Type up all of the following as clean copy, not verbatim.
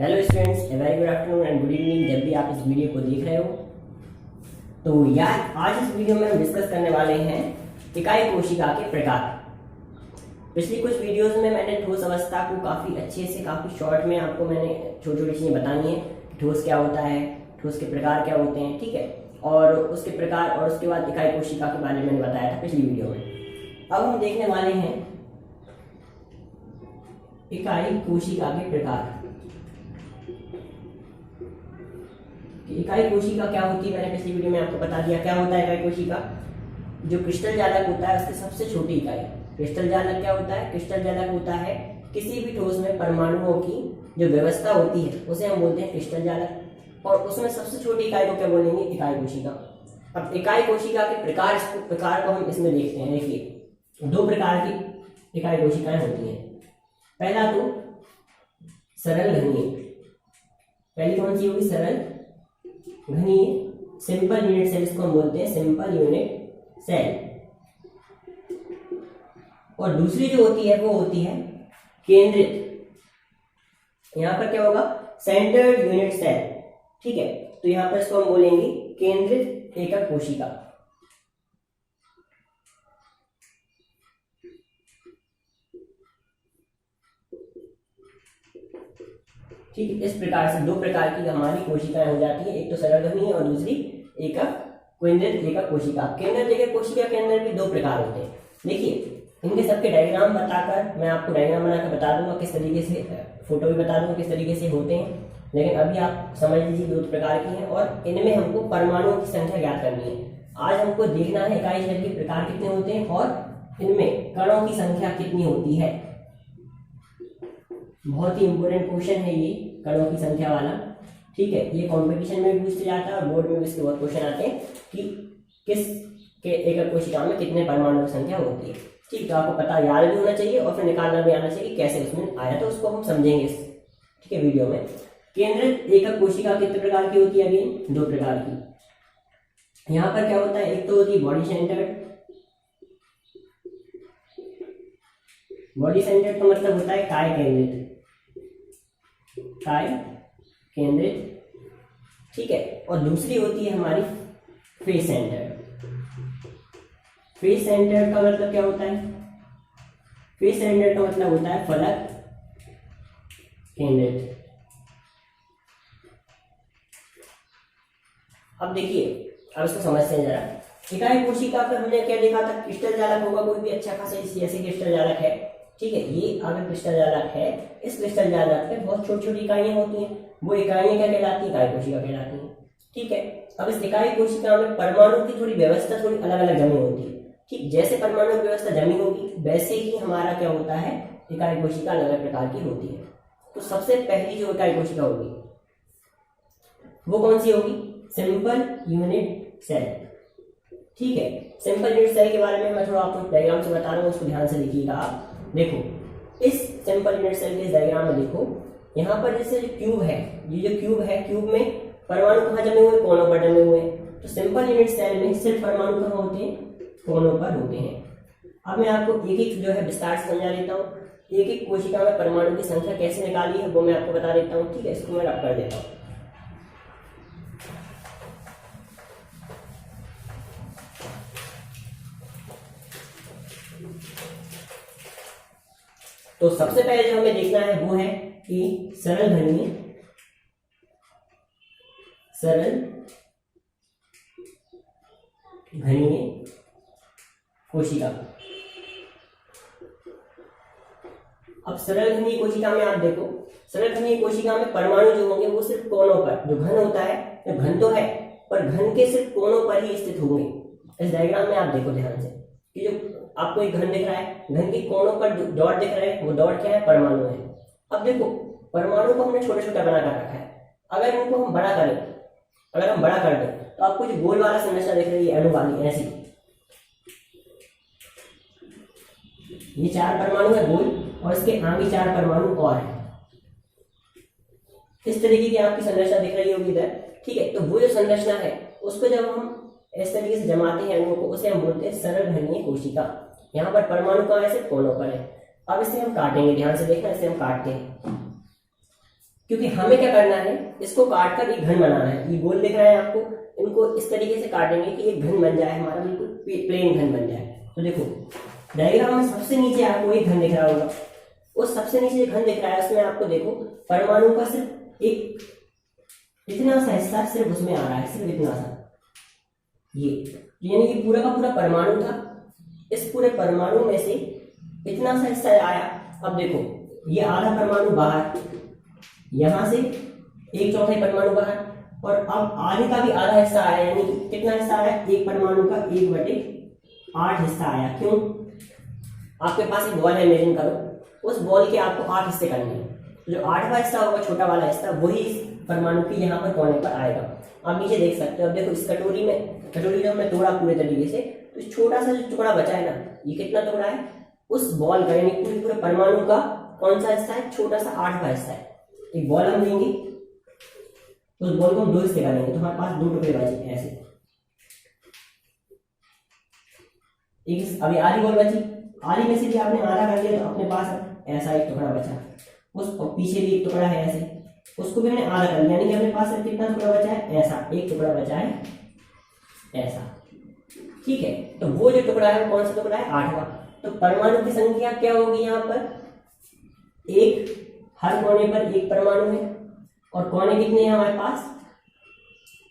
Hello students, a very good afternoon and good evening जब भी आप इस वीडियो को देख रहे हो। तो यार आज इस वीडियो में हम डिस्कस करने वाले हैं इकाई कोशिका के प्रकार। पिछली कुछ वीडियोस में मैंने ठोस अवस्था को काफ़ी अच्छे से काफ़ी शॉर्ट में आपको मैंने छोटी छोटी चीज़ें बताई हैं। ठोस क्या होता है, ठोस के प्रकार क्या होते हैं, ठीक है, और उसके प्रकार और उसके बाद इकाई कोशिका के बारे में मैंने बताया था पिछली वीडियो में। अब हम देखने वाले हैं इकाई कोशिका के प्रकार। इकाई कोशिका क्या होती है मैंने पिछली वीडियो में आपको बता दिया। क्या होता है इकाई कोशिका? जो क्रिस्टल जालक होता है उसकी सबसे छोटी इकाई। क्रिस्टल जालक क्या होता है? क्रिस्टल जालक होता है किसी भी ठोस में परमाणुओं की जो व्यवस्था होती है उसे हम बोलते हैं क्रिस्टल जालक, और उसमें सबसे छोटी इकाई को क्या बोलेंगे? इकाई कोशिका। अब इकाई कोशिका के प्रकार को हम इसमें देखते हैं। देखिए, दो प्रकार की इकाई कोशिकाएं होती हैं। पहला तो सरल घनीय। पहली कौन सी होगी? सरल घनीय, सिंपल यूनिट सेल इसको हम बोलते हैं, सिंपल यूनिट सेल। और दूसरी जो होती है वो होती है केंद्रित। यहां पर क्या होगा? सेंटर्ड यूनिट सेल, ठीक है। तो यहां पर इसको हम बोलेंगे केंद्रित एकक कोशिका। ठीक, इस प्रकार से दो प्रकार की हमारी कोशिकाएं हो जाती है, एक तो सरल घनीय और दूसरी एकक केंद्रित एकक कोशिका। केंद्रित एकक कोशिका के अंदर भी दो प्रकार होते हैं। देखिए, इनके सबके डायग्राम बताकर मैं आपको डायग्राम बनाकर बता दूंगा किस तरीके से, फोटो भी बता दूंगा किस तरीके से होते हैं, लेकिन अभी आप समझ लीजिए दो प्रकार की हैं और इनमें हमको परमाणुओं की संख्या ज्ञात करनी है। आज हमको देखना है इकाई सेल के प्रकार कितने होते हैं और इनमें कणों की संख्या कितनी होती है। बहुत ही इंपॉर्टेंट क्वेश्चन है ये, कणों की संख्या वाला, ठीक है। ये कंपटीशन में भी पूछते जाता है और बोर्ड में भी इसके बहुत क्वेश्चन आते हैं कि किस के एकक कोशिका में कितने परमाणुओं की संख्या होती है। ठीक, तो आपको पता याद भी होना चाहिए और फिर निकालना भी आना चाहिए कैसे उसमें आया, तो उसको हम समझेंगे ठीक है वीडियो में। केंद्रित एकक कोशिका कितने प्रकार की होती है? अगेन दो प्रकार की। यहाँ पर क्या होता है? एक तो होती है बॉडी सेंटर्ड। बॉडी सेंटर्ड का मतलब होता है काय केंद्रित, काय केंद्रित, ठीक है। और दूसरी होती है हमारी फेस सेंटर्ड। फेस सेंटर्ड का मतलब क्या होता है? फेस सेंटर्ड का मतलब होता है फलक केंद्रित। अब देखिए, अब इसको समझते हैं जरा। इकाई कोशिका पर हमने क्या देखा था? क्रिस्टल जालक होगा कोई भी अच्छा खासा, जैसे क्रिस्टल जालक है, ठीक है। ये अगर क्रिस्टल जालक है, इस क्रिस्टल जालक पे बहुत छोटी छोटी इकाइयां होती हैं, वो इकाइयां क्या कहलाती हैं? इकाई कोशिका कहलाती हैं, ठीक है। अब इस इकाई कोशिका में परमाणु की थोड़ी व्यवस्था थोड़ी अलग अलग जमी होती है, ठीक। जैसे परमाणु की व्यवस्था जमी होगी वैसे ही हमारा क्या होता है? इकाई कोशिका अलग अलग प्रकार की होती है। तो सबसे पहली जो इकाई कोशिका होगी वो कौन सी होगी? सिंपल यूनिट सेल, ठीक है। सिंपल यूनिट सेल के बारे में मैं थोड़ा आपको डायग्राम से बता रहा हूँ, उसको ध्यान से देखिएगा आप। देखो, इस सिंपल यूनिट सेल के डायग्राम में देखो, यहाँ पर जैसे क्यूब है, ये जो क्यूब है, क्यूब में परमाणु कहाँ जमे हुए? कोनों पर जमे हुए हैं। तो सिंपल यूनिट सेल में सिर्फ परमाणु कहाँ होते हैं? कोनों पर होते हैं। अब मैं आपको एक एक जो है विस्तार से समझा देता हूँ। एक एक कोशिका में परमाणु की संख्या कैसे निकाली है वो मैं आपको बता देता हूँ, ठीक है। इसको मैं रब कर देता हूँ। तो सबसे पहले जो हमें देखना है वो है कि सरल घनीय कोशिका। अब सरल घनीय कोशिका में आप देखो, सरल घनीय कोशिका में परमाणु जो होंगे वो सिर्फ कोनों पर, जो घन होता है, घन तो है पर घन के सिर्फ कोनों पर ही स्थित होंगे। इस डायग्राम में आप देखो ध्यान से कि जो आपको एक घन दिख रहा है, घन के कोनों पर डॉट दिख रहे हैं, वो डॉट क्या है? परमाणु है। अब देखो, परमाणु को हमने छोटा छोटा बना कर रखा है। अगर इनको हम बड़ा करें, अगर हम बड़ा कर दें तो आपको जो गोल वाला संरचना दिख रही है अणु वाली, ऐसी, ये चार परमाणु है गोल और इसके आगे चार परमाणु और है। इस तरीके की आपकी संरचना दिख रही होगी इधर, ठीक है। तो वो जो संरचना है उसको जब हम इस तरीके से जमाते हैं अणुओं को, उसे हम बोलते हैं सरल घनीय कोशिका। यहाँ पर परमाणु कहाँ है? सिर्फ कोनों पर है। अब इसे हम काटेंगे, ध्यान से देखना, इसे हम काटते हैं। क्योंकि हमें क्या करना है, इसको काट कर एक घन बनाना है। ये गोल दिख रहा है आपको, इनको इस तरीके से काटेंगे कि एक घन बन जाए हमारा, बिल्कुल प्लेन घन बन जाए। तो देखो डायग्राम में सबसे नीचे आपको एक घन दिख रहा होगा, उस सबसे नीचे घन दिख रहा है उसमें आपको देखो परमाणु का सिर्फ एक इतना सा हिस्सा सिर्फ उसमें आ रहा है, सिर्फ इतना सा, ये यानी कि पूरा का पूरा परमाणु था, इस पूरे परमाणु में से इतना सा हिस्सा आया। अब देखो ये आधा परमाणु बाहर, यहां से एक चौथाई परमाणु बाहर, और अब आगे का भी आधा हिस्सा आया, यानी कि कितना हिस्सा आया, एक परमाणु का 1/8 हिस्सा आया। क्यों? आपके पास एक बॉल है, इमेजिन करो, उस बॉल के आपको 8 हिस्से करने हैं, जो 8वां हिस्सा होगा, छोटा वाला हिस्सा, वही इस परमाणु के यहाँ पर कोने पर आएगा। आप नीचे देख सकते हो। अब देखो इस कटोरी जब मैं तोड़ा पूरे तरीके से, तो इस छोटा सा जो टुकड़ा बचा है ना, ये कितना टुकड़ा है, उस बॉल का यानी पूरे परमाणु का कौन सा हिस्सा है, छोटा सा 8वां हिस्सा है। एक बॉल हम लेंगे, उस बॉल को हम 2 हिस्से करेंगे, तो हमारे पास 2 टुकड़े बचे ऐसे। अभी आधी बॉल बची, आधी में से भी आपने आधा कर लिया, तो अपने पास ऐसा एक टुकड़ा बचा, उस पीछे भी एक टुकड़ा है ऐसे, उसको भी हमने आधा कर लिया, यानी कि अपने पास कितना टुकड़ा बचा है, ऐसा एक टुकड़ा बचा है ऐसा। ठीक है, तो वो जो टुकड़ा है वो कौन सा टुकड़ा है, 8वां। तो परमाणु की संख्या क्या होगी यहाँ पर, एक, हर कोने पर एक परमाणु है, और कोने कितने हैं हमारे पास,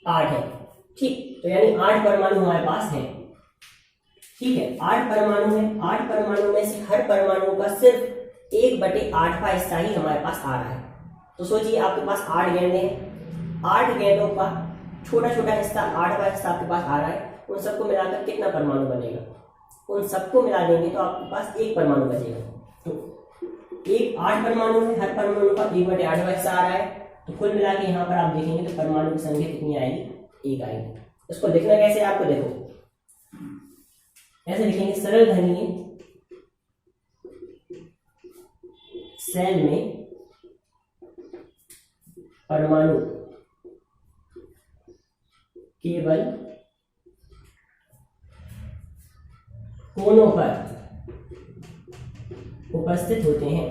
8 है। ठीक, तो यानी 8 परमाणु हमारे पास है। ठीक है, 8 परमाणु है, 8 परमाणु में से हर परमाणु का सिर्फ 1/8वां हिस्सा ही हमारे पास आ रहा है। तो सोचिए आपके पास 8 गेंदे हैं, 8 गेंदों का छोटा छोटा हिस्सा 8वां हिस्सा आपके पास आ रहा है, उन सबको मिलाकर कितना परमाणु बनेगा, उन सबको मिला देंगे तो आपके पास एक परमाणु बचेगा। तो एक 8 परमाणु है, हर परमाणु का 1/8वां हिस्सा आ रहा है, तो कुल मिला के यहाँ पर आप देखेंगे तो परमाणु की संख्या कितनी आएगी, 1 आएगी। उसको लिखना कैसे आपको देखो, ऐसे लिखेंगे, सरल घनीय सेल में परमाणु केवल कोनों पर उपस्थित होते हैं।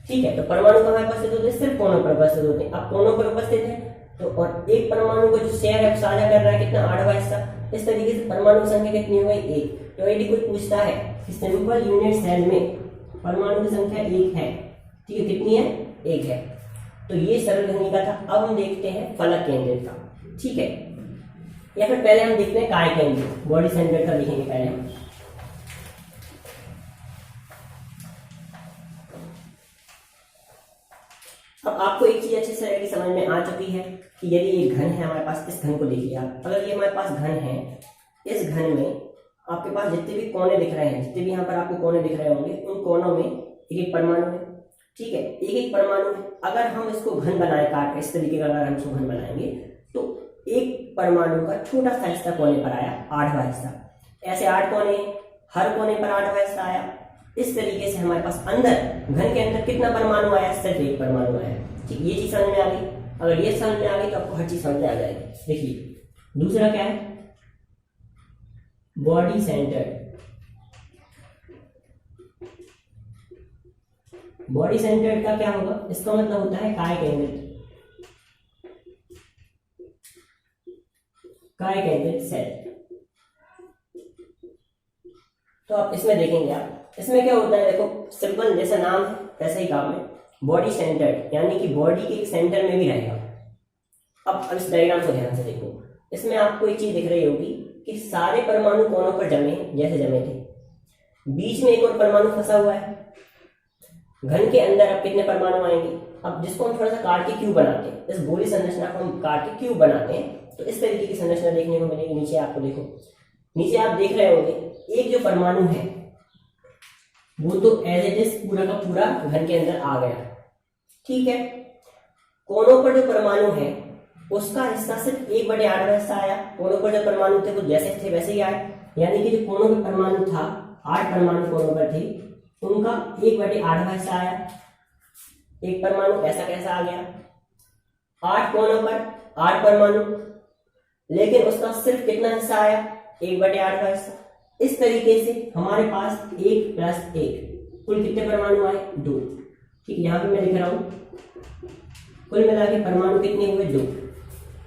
ठीक है, तो परमाणु कहाँ उपस्थित होते हैं, सिर्फ कोनों पर उपस्थित होते हैं। अब कोनों पर उपस्थित है तो, और एक परमाणु को जो शेयर है साझा कर रहा है कितना, 8वां हिस्सा। इस तरीके से परमाणु संख्या कितनी हो गई, 1। तो यदि कोई पूछता है कि सिंपल यूनिट सेल में परमाणु की संख्या 1 है, ठीक है, कितनी है, 1 है। तो ये सरल घनी का था। अब हम देखते हैं फलक केंद्रित का। ठीक है, या फिर पहले हम देखते हैं काय केंद्रित, बॉडी सेंटर का लिखेंगे पहले हम। अब आपको एक चीज अच्छे से समझ में आ चुकी है कि यदि ये घन है हमारे पास, इस घन को देखिए आप, अगर ये हमारे पास घन है, इस घन में आपके पास जितने भी कोने दिख रहे हैं, जितने भी यहाँ पर आपको कोने दिख रहे होंगे, उन कोनों में एक एक परमाणु है। ठीक है, एक एक परमाणु है। अगर हम इसको घन बनाए, काट इस तरीके का अगर हम इसको घन बनाएंगे, तो एक परमाणु का छोटा सा हिस्सा कोने पर आया, 8वां हिस्सा। ऐसे 8 कोने, हर कोने पर 8वां हिस्सा आया। इस तरीके से हमारे पास अंदर घन के अंदर कितना परमाणु आया, सिर्फ एक परमाणु आया। ठीक, ये चीज समझ में आ गई। अगर ये समझ में आ गई तो आपको हर चीज समझ में आ जाएगी। देखिए दूसरा क्या है, बॉडी सेंटर्ड। बॉडी सेंटर्ड का क्या होगा, इसका मतलब होता है काय केंद्रित, काय केंद्रित सेल। तो आप इसमें देखेंगे, आप इसमें क्या होता है, देखो सिंपल जैसा नाम है वैसा ही काम है, बॉडी सेंटर्ड, यानी कि बॉडी के एक सेंटर में भी रहेगा। अब इस डायग्राम को ध्यान से देखो, इसमें आपको एक चीज दिख रही होगी कि सारे परमाणु कोनों पर जमे हैं, जैसे जमे थे, बीच में एक और परमाणु फंसा हुआ है। घन के अंदर अब कितने परमाणु आएंगे, अब जिसको हम थोड़ा सा काट के क्यूब बनाते हैं, इस गोली संरचना को हम काट के क्यूब बनाते हैं, तो इस तरीके की संरचना देखने को मिलेगी। नीचे आपको देखो, नीचे आप देख रहे होंगे एक जो परमाणु है वो तो एज इट इज पूरा का पूरा घन के अंदर आ गया। ठीक है, कोनों पर जो परमाणु है उसका हिस्सा सिर्फ 1/8वां हिस्सा आया। कोनों पर जो परमाणु थे वो जैसे थे वैसे ही आए, यानी कि जो कोनों पर परमाणु था, 8 परमाणु कोनों पर थे, उनका 1/8वां हिस्सा आया। एक परमाणु ऐसा कैसा आ गया, 8 कोनों पर 8 परमाणु, लेकिन उसका सिर्फ कितना हिस्सा आया, 1/8वां हिस्सा। इस तरीके से हमारे पास 1 + 1 कुल कितने परमाणु आए? 2। ठीक, यहाँ पे मैं लिख रहा हूँ कुल मिला के परमाणु कितने हुए? 2।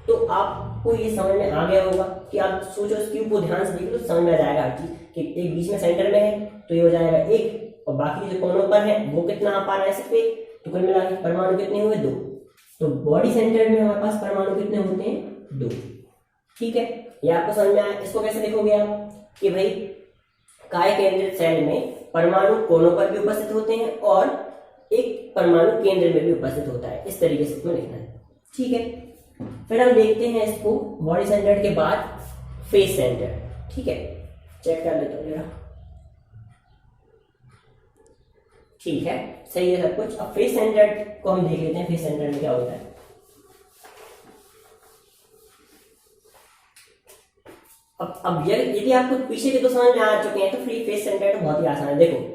तो आपको ये समझ में आ गया होगा कि आप सोचो इस क्यूब को ध्यान से देखो तो समझ में आ जाएगा हर चीज कि एक बीच में सेंटर में है तो ये हो जाएगा 1 और बाकी जो कोनों पर है वो कितना आ पा रहा है? सिर्फ 1। तो कुल मिला के परमाणु कितने हुए? 2। तो बॉडी सेंटर में हमारे पास परमाणु कितने होते हैं? 2। ठीक है, ये आपको समझ में आया। इसको कैसे देखोगे आप कि भाई काय केंद्रित सेल में परमाणु कोनों पर भी उपस्थित होते हैं और एक परमाणु केंद्र में भी उपस्थित होता है। इस तरीके से इसमें लिखना है। ठीक है, फिर हम देखते हैं इसको बॉडी सेंटर्ड के बाद फेस सेंटर। ठीक है, चेक कर लेता हूँ जरा। ठीक है, सही है सब कुछ। अब फेस सेंटर्ड को हम देख लेते हैं, फेस सेंटर्ड में क्या होता है। अब यदि आपको पीछे के तो समझ में आ चुके हैं तो फिर फेस सेंटर्ड बहुत ही आसान है। देखो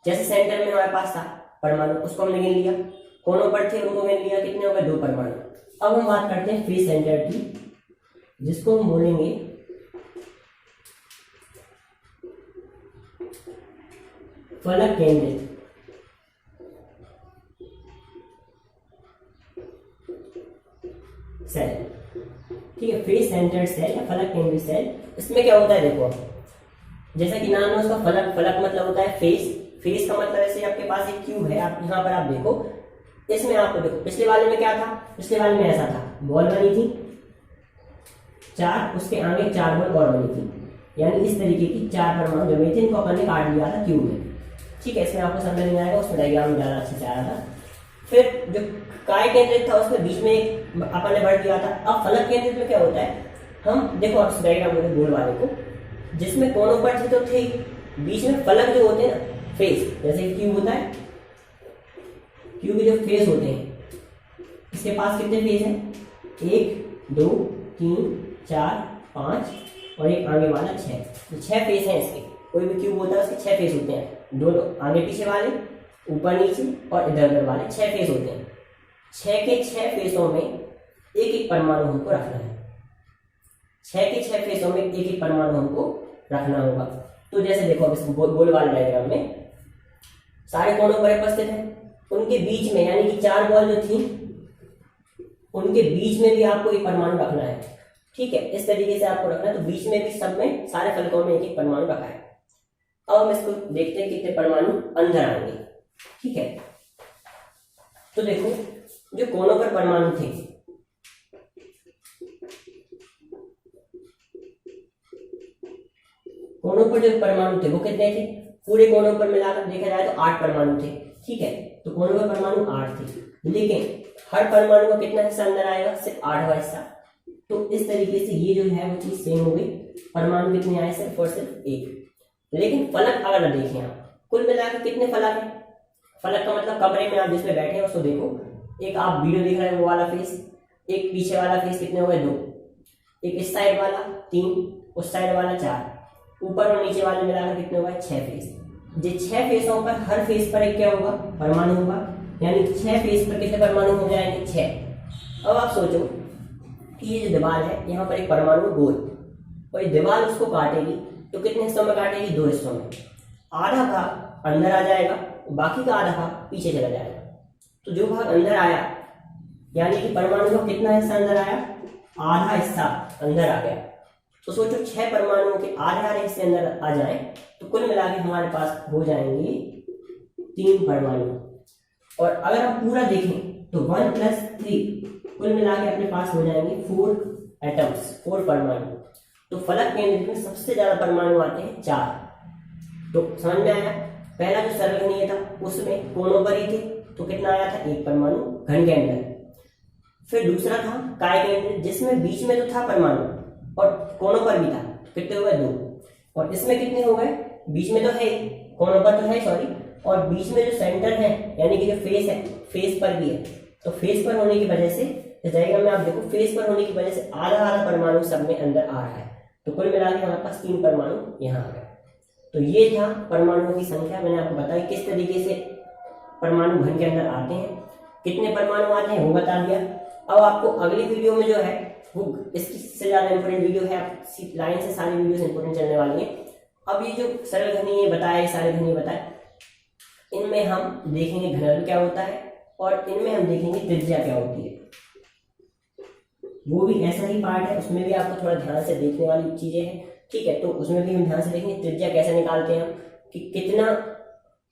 जैसे सेंटर में हमारे पास था परमाणु, उसको हमने गिन लिया, कोनों पर थे उनको गिन लिया, कितने हो गए? 2 परमाणु। अब हम बात करते हैं फेस सेंटर की, जिसको हम बोलेंगे फलक केंद्रित सेल। ठीक है, फेस सेंटर्ड सेल या फलक केंद्रित सेल। इसमें क्या होता है? देखो जैसा कि नाम है उसका फलक, फलक मतलब होता है फेस। फेस का मतलब ऐसे आपके पास एक क्यूब है, आप यहाँ पर आप देखो, इसमें आपको देखो पिछले वाले में क्या था? पिछले वाले में ऐसा था, बॉल बनी थी 4, उसके आगे 4 बॉल और बनी थी, यानी इस तरीके की 4 परमाणु जो बने थे, इनको अपन ने काट दिया था क्यूब में। ठीक है, इसमें आपको समझ नहीं आएगा, उसमें डायग्राम ज्यादा अच्छे से आ रहा था। फिर जो काय केंद्रित था उसमें बीच में एक अपन ने भर दिया था। अब फलक केंद्रित में क्या होता है? हम देखो उस डायग्राम में गोल वाले को, जिसमें कोनों पर थे तो थे, बीच में फलक जो होते हैं ना, फेस, जैसे क्यूब होता है, क्यूब के जो फेस होते हैं, इसके पास कितने फेस हैं? 1 2 3 4 5 और एक आगे वाला 6। तो 6 फेस हैं इसके। कोई भी क्यूब होता है उसके 6 फेस होते हैं, दोनों आगे पीछे वाले, ऊपर नीचे और इधर उधर वाले 6 फेस होते हैं। 6 के 6 फेसों में एक एक परमाणु हमको रखना है। 6 के 6 फेसों में एक एक परमाणु हमको रखना होगा। तो जैसे देखो अब इस गोल वाले डायग्राम में सारे कोनों पर उपस्थित हैं, उनके बीच में यानी कि 4 बॉल जो थी उनके बीच में भी आपको एक परमाणु रखना है। ठीक है, इस तरीके से आपको रखना है। तो बीच में भी सब में सारे फलकों में एक एक परमाणु रखा है। अब हम इसको देखते हैं कितने परमाणु अंदर आएंगे। ठीक है, तो देखो जो कोनों पर परमाणु थे, कोनों पर जो परमाणु थे वो कितने थे? पूरे कोनों पर मिलाकर देखा जाए तो 8 परमाणु थे। ठीक है, तो कोनों पर परमाणु 8 थे, लेकिन हर परमाणु का कितना हिस्सा अंदर आएगा? सिर्फ 8वां हिस्सा। तो इस तरीके से ये जो है वो चीज सेम हो गई। परमाणु कितने आए? सिर्फ और सिर्फ 1। लेकिन फलक अगर न देखें आप, कुल मिलाकर कितने फलक है? फलक का मतलब कमरे में आप जिसमें बैठे हैं उसको देखो, एक आप वीडियो देख रहे हैं वो वाला फेस, एक पीछे वाला फेस कितने हो गए? 2, एक इस साइड वाला 3, उस साइड वाला 4, ऊपर और नीचे वाले मिलाकर कितने हो गए? 6 फेस। ये 6 फेसों पर हर फेस पर एक क्या होगा? परमाणु होगा, यानी 6 फेस पर कितने परमाणु हो जाएंगे? 6। अब आप सोचो कि ये जो दीवार है यहाँ पर एक परमाणु गोल, और ये दीवार उसको काटेगी तो कितने हिस्सों में काटेगी? 2 हिस्सों में। आधा भाग अंदर आ जाएगा, बाकी का आधा भाग पीछे चला जाएगा। तो जो भाग अंदर आया यानी कि परमाणु का कितना हिस्सा अंदर आया? आधा हिस्सा अंदर आ गया। तो सोचो 6 परमाणुओं के आधे आधे हिस्से अंदर आ जाए तो कुल मिला के हमारे पास हो जाएंगे 3 परमाणु। और अगर हम पूरा देखें तो 1 + 3 कुल मिला के अपने पास हो जाएंगे 4 एटम्स, 4 परमाणु। तो फलक केंद्र में सबसे ज्यादा परमाणु आते हैं 4। तो समझ में आया? पहला जो सर्वघनीय था उसमें कोनों पर ही थे तो कितना आया था? 1 परमाणु घन के अंदर। फिर दूसरा था काय केंद्र, जिसमें बीच में तो था परमाणु और कोनों पर भी था, कितने हो गए? 2। और इसमें कितने हो गए? बीच में तो है, कोनों पर तो है सॉरी, और बीच में जो सेंटर है यानी कि जो फेस है, फेस पर भी है। तो फेस पर होने की वजह से इस डायग्राम में आप देखो, फेस पर होने की वजह से आधा आधा परमाणु सब में अंदर आ रहा है। तो कुल मिला के हमारे पास 3 परमाणु यहाँ आ गए। तो ये था परमाणुओं की संख्या। मैंने आपको बताया किस तरीके से परमाणु घन के अंदर आते हैं, कितने परमाणु आते हैं वो बता दिया। अब आपको अगली वीडियो में जो है वो इसकी से ज्यादा इंपॉर्टेंट वीडियो है, आप लाइन से सारी वीडियोस इंपॉर्टेंट चलने वाली है। अब ये जो सरल घनीय बताए, सारे घनीय बताए, इनमें हम देखेंगे घनत्व क्या होता है और इनमें हम देखेंगे त्रिज्या क्या होती है। वो भी ऐसा ही पार्ट है, उसमें भी आपको थोड़ा ध्यान से देखने वाली चीजें हैं, ठीक है। तो उसमें भी हम ध्यान से देखेंगे त्रिज्या कैसे निकालते हैं हम, कि कितना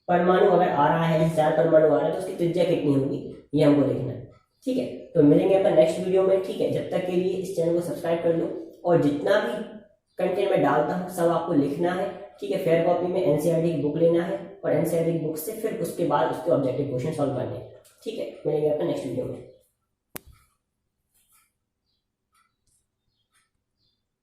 परमाणु अगर आ रहा है, 4 परमाणु आ रहा है तो उसकी त्रिज्या कितनी होगी, ये हमको देखना है, ठीक है। तो मिलेंगे अपन नेक्स्ट वीडियो में, ठीक है। जब तक के लिए इस चैनल को सब्सक्राइब कर लो और जितना भी कंटेंट मैं डालता हूँ सब आपको लिखना है, ठीक है। फेयर कॉपी में एनसीईआरटी की बुक लेना है और एनसीईआरटी की बुक से फिर उसके बाद उसके ऑब्जेक्टिव क्वेश्चन सॉल्व करने हैं, ठीक है। मिलेंगे अपन नेक्स्ट वीडियो में।